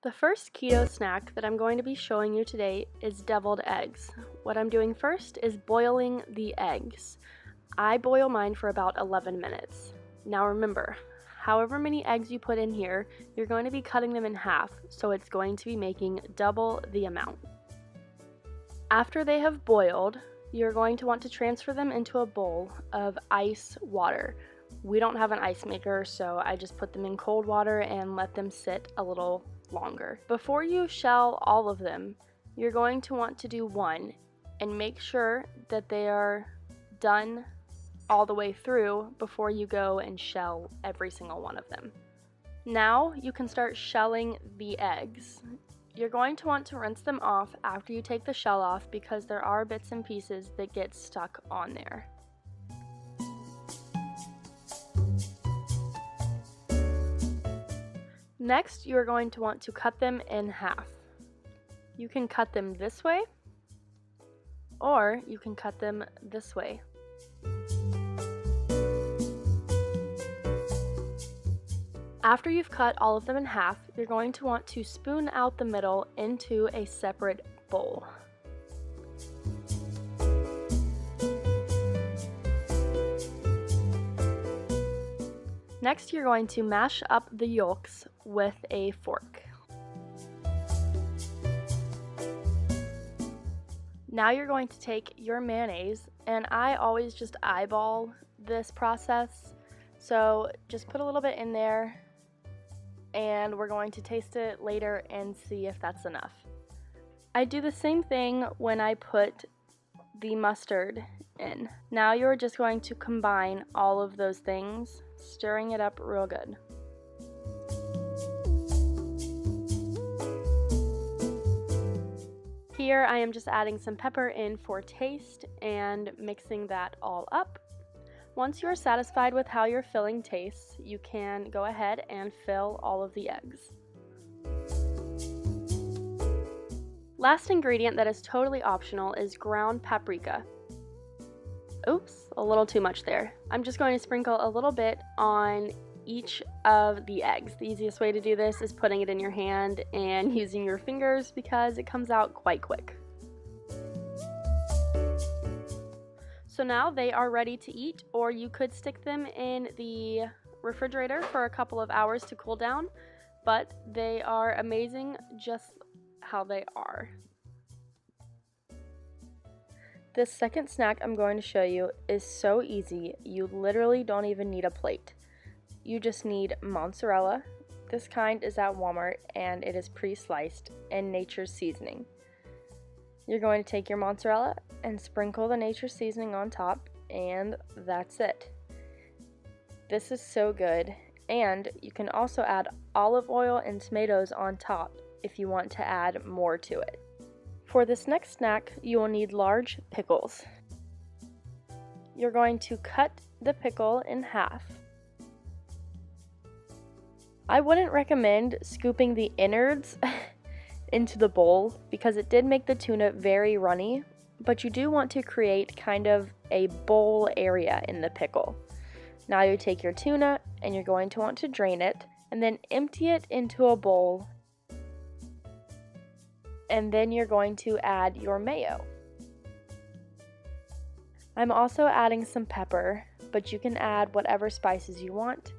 The first keto snack that I'm going to be showing you today is deviled eggs. What I'm doing first is boiling the eggs. I boil mine for about 11 minutes. Now remember, however many eggs you put in here, you're going to be cutting them in half, so it's going to be making double the amount. After they have boiled, you're going to want to transfer them into a bowl of ice water. We don't have an ice maker, so I just put them in cold water and let them sit a little longer. Before you shell all of them, you're going to want to do one and make sure that they are done all the way through before you go and shell every single one of them. Now you can start shelling the eggs. You're going to want to rinse them off after you take the shell off because there are bits and pieces that get stuck on there. Next, you are going to want to cut them in half. You can cut them this way, or you can cut them this way. After you've cut all of them in half, you're going to want to spoon out the middle into a separate bowl. Next, you're going to mash up the yolks with a fork. Now you're going to take your mayonnaise, and I always just eyeball this process, so just put a little bit in there, and we're going to taste it later and see if that's enough. I do the same thing when I put the mustard in. Now you're just going to combine all of those things, stirring it up real good. Here I am just adding some pepper in for taste and mixing that all up. Once you're satisfied with how your filling tastes, you can go ahead and fill all of the eggs. Last ingredient that is totally optional is ground paprika. Oops, a little too much there. I'm just going to sprinkle a little bit on each of the eggs. The easiest way to do this is putting it in your hand and using your fingers because it comes out quite quick. So now they are ready to eat, or you could stick them in the refrigerator for a couple of hours to cool down, but they are amazing just how they are. This second snack I'm going to show you is so easy, you literally don't even need a plate. You just need mozzarella. This kind is at Walmart and it is pre-sliced, and nature's seasoning. You're going to take your mozzarella and sprinkle the nature's seasoning on top, and that's it. This is so good, and you can also add olive oil and tomatoes on top if you want to add more to it. For this next snack, you will need large pickles. You're going to cut the pickle in half. I wouldn't recommend scooping the innards into the bowl because it did make the tuna very runny, but you do want to create kind of a bowl area in the pickle. Now you take your tuna and you're going to want to drain it and then empty it into a bowl. And then you're going to add your mayo. I'm also adding some pepper, but you can add whatever spices you want.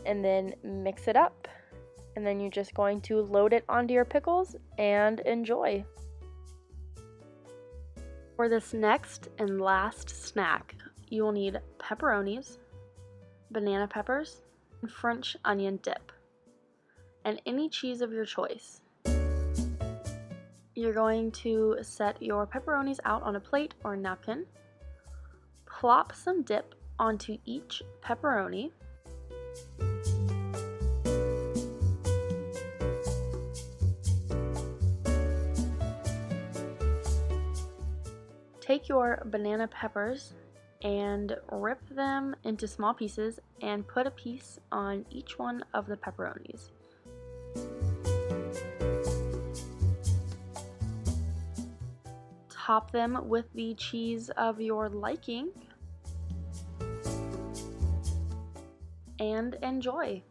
And then mix it up. And then you're just going to load it onto your pickles and enjoy. For this next and last snack, you will need pepperonis, banana peppers, and French onion dip, and any cheese of your choice. You're going to set your pepperonis out on a plate or napkin, plop some dip onto each pepperoni, take your banana peppers and rip them into small pieces and put a piece on each one of the pepperonis. Top them with the cheese of your liking and enjoy.